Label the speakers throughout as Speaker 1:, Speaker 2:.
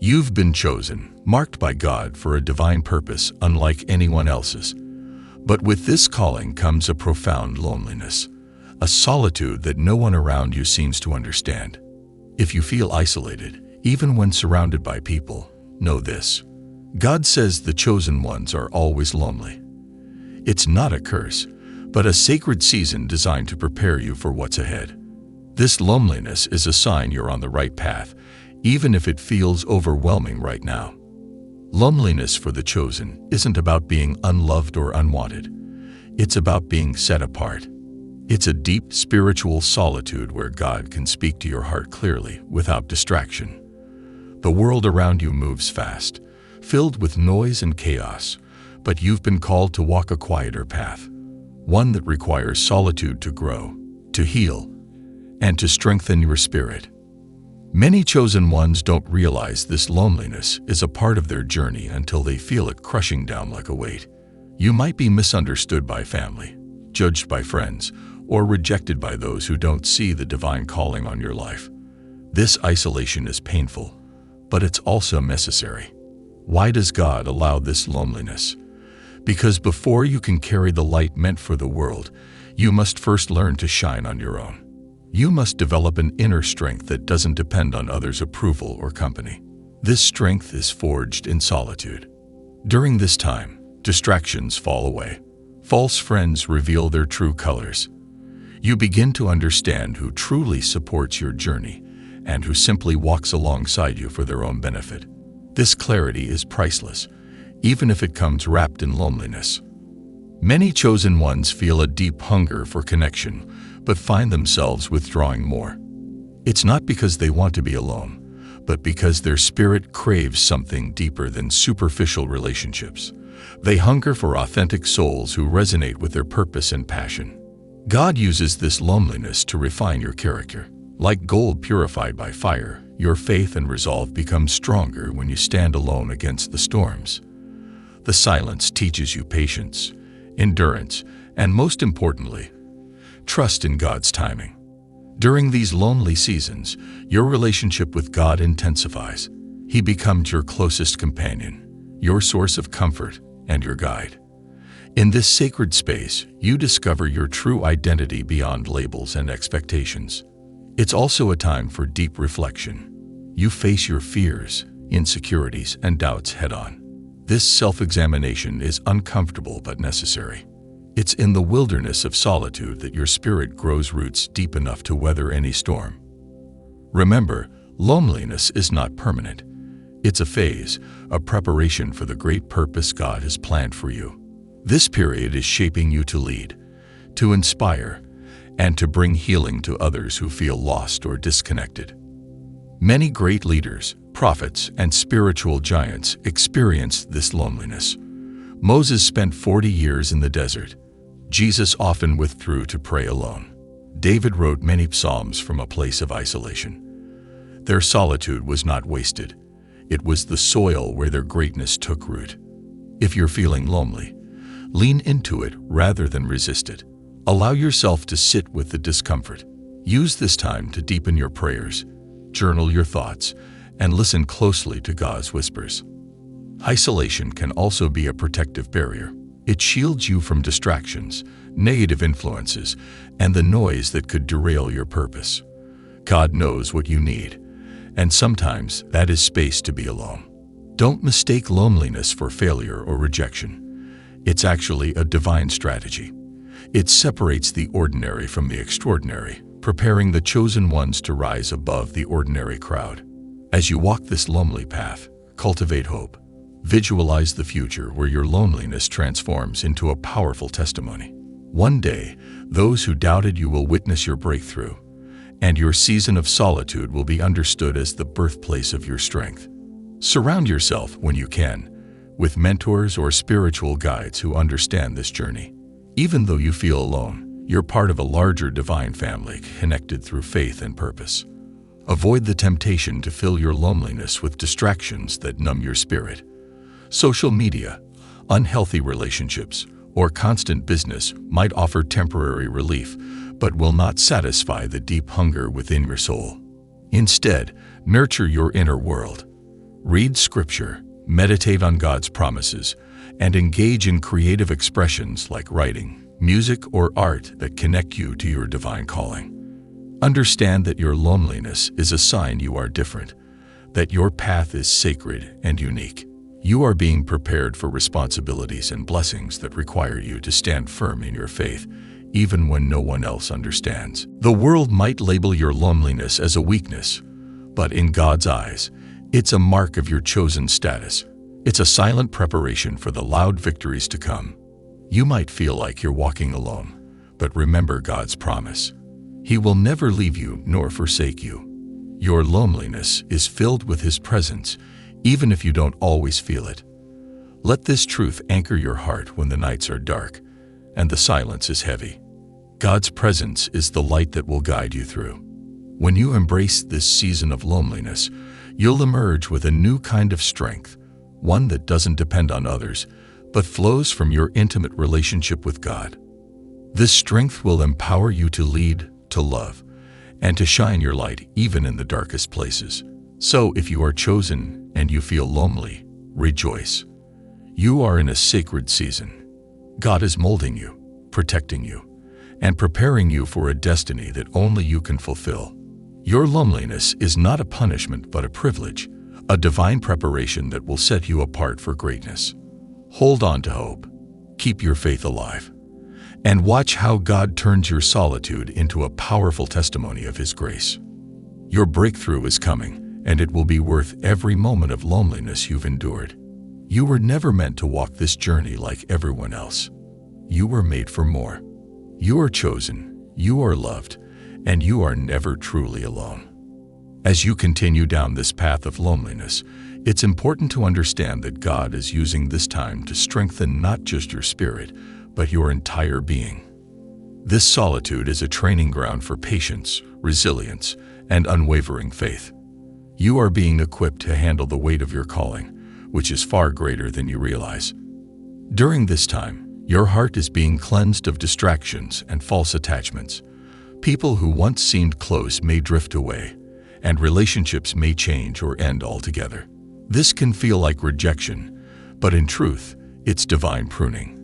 Speaker 1: You've been chosen, marked by God for a divine purpose unlike anyone else's. But with this calling comes a profound loneliness, a solitude that no one around you seems to understand. If you feel isolated, even when surrounded by people, know this: God says the chosen ones are always lonely. It's not a curse, but a sacred season designed to prepare you for what's ahead. This loneliness is a sign you're on the right path, even if it feels overwhelming right now. Loneliness for the chosen isn't about being unloved or unwanted. It's about being set apart. It's a deep spiritual solitude where God can speak to your heart clearly without distraction. The world around you moves fast, filled with noise and chaos, but you've been called to walk a quieter path, one that requires solitude to grow, to heal, and to strengthen your spirit. Many chosen ones don't realize this loneliness is a part of their journey until they feel it crushing down like a weight. You might be misunderstood by family, judged by friends, or rejected by those who don't see the divine calling on your life. This isolation is painful, but it's also necessary. Why does God allow this loneliness? Because before you can carry the light meant for the world, you must first learn to shine on your own. You must develop an inner strength that doesn't depend on others' approval or company. This strength is forged in solitude. During this time, distractions fall away. False friends reveal their true colors. You begin to understand who truly supports your journey and who simply walks alongside you for their own benefit. This clarity is priceless, even if it comes wrapped in loneliness. Many chosen ones feel a deep hunger for connection, but find themselves withdrawing more. It's not because they want to be alone, but because their spirit craves something deeper than superficial relationships. They hunger for authentic souls who resonate with their purpose and passion. God uses this loneliness to refine your character. Like gold purified by fire, your faith and resolve become stronger when you stand alone against the storms. The silence teaches you patience, endurance, and most importantly, trust in God's timing. During these lonely seasons, your relationship with God intensifies. He becomes your closest companion, your source of comfort, and your guide. In this sacred space, you discover your true identity beyond labels and expectations. It's also a time for deep reflection. You face your fears, insecurities, and doubts head-on. This self-examination is uncomfortable but necessary. It's in the wilderness of solitude that your spirit grows roots deep enough to weather any storm. Remember, loneliness is not permanent. It's a phase, a preparation for the great purpose God has planned for you. This period is shaping you to lead, to inspire, and to bring healing to others who feel lost or disconnected. Many great leaders, prophets, and spiritual giants experienced this loneliness. Moses spent 40 years in the desert. Jesus often withdrew to pray alone. David wrote many psalms from a place of isolation. Their solitude was not wasted. It was the soil where their greatness took root. If you're feeling lonely, lean into it rather than resist it. Allow yourself to sit with the discomfort. Use this time to deepen your prayers, journal your thoughts, and listen closely to God's whispers. Isolation can also be a protective barrier. It shields you from distractions, negative influences, and the noise that could derail your purpose. God knows what you need, and sometimes that is space to be alone. Don't mistake loneliness for failure or rejection. It's actually a divine strategy. It separates the ordinary from the extraordinary, preparing the chosen ones to rise above the ordinary crowd. As you walk this lonely path, cultivate hope. Visualize the future where your loneliness transforms into a powerful testimony. One day, those who doubted you will witness your breakthrough, and your season of solitude will be understood as the birthplace of your strength. Surround yourself, when you can, with mentors or spiritual guides who understand this journey. Even though you feel alone, you're part of a larger divine family connected through faith and purpose. Avoid the temptation to fill your loneliness with distractions that numb your spirit. Social media, unhealthy relationships, or constant business might offer temporary relief, but will not satisfy the deep hunger within your soul. Instead, nurture your inner world. Read scripture, meditate on God's promises, and engage in creative expressions like writing, music, or art that connect you to your divine calling. Understand that your loneliness is a sign you are different, that your path is sacred and unique. You are being prepared for responsibilities and blessings that require you to stand firm in your faith, even when no one else understands. The world might label your loneliness as a weakness, but in God's eyes, it's a mark of your chosen status. It's a silent preparation for the loud victories to come. You might feel like you're walking alone, but remember God's promise. He will never leave you nor forsake you. Your loneliness is filled with His presence, even if you don't always feel it. Let this truth anchor your heart when the nights are dark and the silence is heavy. God's presence is the light that will guide you through. When you embrace this season of loneliness, you'll emerge with a new kind of strength, one that doesn't depend on others, but flows from your intimate relationship with God. This strength will empower you to lead, to love, and to shine your light even in the darkest places. So if you are chosen and you feel lonely, rejoice. You are in a sacred season. God is molding you, protecting you, and preparing you for a destiny that only you can fulfill. Your loneliness is not a punishment but a privilege, a divine preparation that will set you apart for greatness. Hold on to hope, keep your faith alive, and watch how God turns your solitude into a powerful testimony of His grace. Your breakthrough is coming, and it will be worth every moment of loneliness you've endured. You were never meant to walk this journey like everyone else. You were made for more. You are chosen, you are loved, and you are never truly alone. As you continue down this path of loneliness, it's important to understand that God is using this time to strengthen not just your spirit, but your entire being. This solitude is a training ground for patience, resilience, and unwavering faith. You are being equipped to handle the weight of your calling, which is far greater than you realize. During this time, your heart is being cleansed of distractions and false attachments. People who once seemed close may drift away, and relationships may change or end altogether. This can feel like rejection, but in truth, it's divine pruning.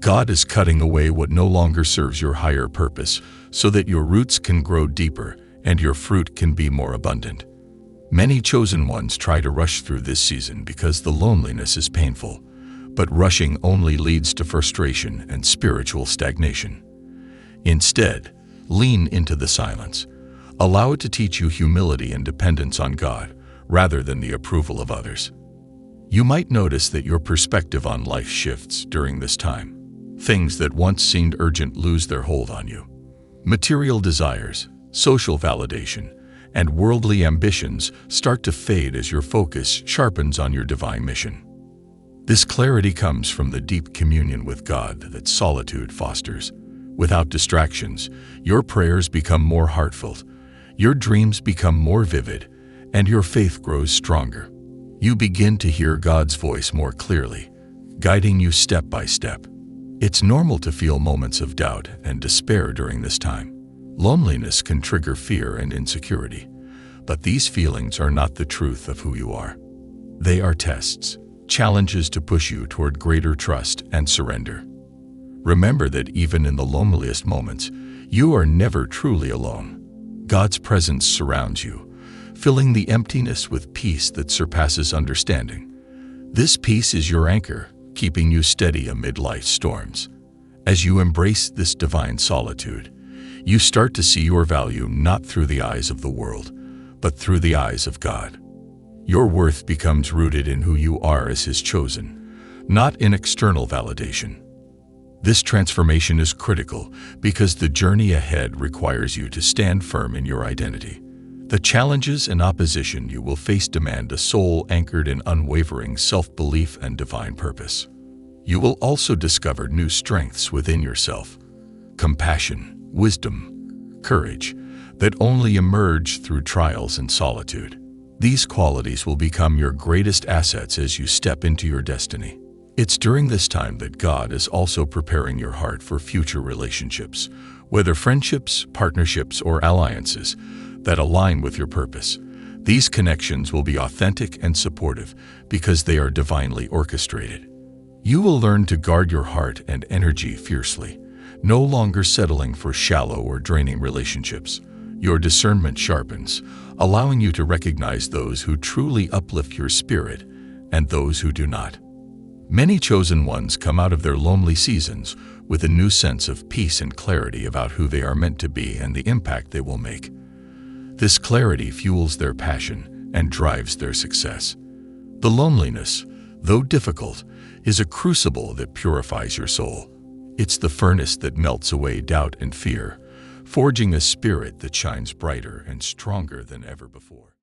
Speaker 1: God is cutting away what no longer serves your higher purpose so that your roots can grow deeper and your fruit can be more abundant. Many chosen ones try to rush through this season because the loneliness is painful, but rushing only leads to frustration and spiritual stagnation. Instead, lean into the silence. Allow it to teach you humility and dependence on God rather than the approval of others. You might notice that your perspective on life shifts during this time. Things that once seemed urgent lose their hold on you. Material desires, social validation, and worldly ambitions start to fade as your focus sharpens on your divine mission. This clarity comes from the deep communion with God that solitude fosters. Without distractions, your prayers become more heartfelt, your dreams become more vivid, and your faith grows stronger. You begin to hear God's voice more clearly, guiding you step by step. It's normal to feel moments of doubt and despair during this time. Loneliness can trigger fear and insecurity, but these feelings are not the truth of who you are. They are tests, challenges to push you toward greater trust and surrender. Remember that even in the loneliest moments, you are never truly alone. God's presence surrounds you, filling the emptiness with peace that surpasses understanding. This peace is your anchor, keeping you steady amid life's storms. As you embrace this divine solitude, you start to see your value not through the eyes of the world, but through the eyes of God. Your worth becomes rooted in who you are as His chosen, not in external validation. This transformation is critical because the journey ahead requires you to stand firm in your identity. The challenges and opposition you will face demand a soul anchored in unwavering self-belief and divine purpose. You will also discover new strengths within yourself: compassion, wisdom, courage, that only emerge through trials and solitude. These qualities will become your greatest assets as you step into your destiny. It's during this time that God is also preparing your heart for future relationships, whether friendships, partnerships, or alliances that align with your purpose. These connections will be authentic and supportive because they are divinely orchestrated. You will learn to guard your heart and energy fiercely, no longer settling for shallow or draining relationships. Your discernment sharpens, allowing you to recognize those who truly uplift your spirit and those who do not. Many chosen ones come out of their lonely seasons with a new sense of peace and clarity about who they are meant to be and the impact they will make. This clarity fuels their passion and drives their success. The loneliness, though difficult, is a crucible that purifies your soul. It's the furnace that melts away doubt and fear, forging a spirit that shines brighter and stronger than ever before.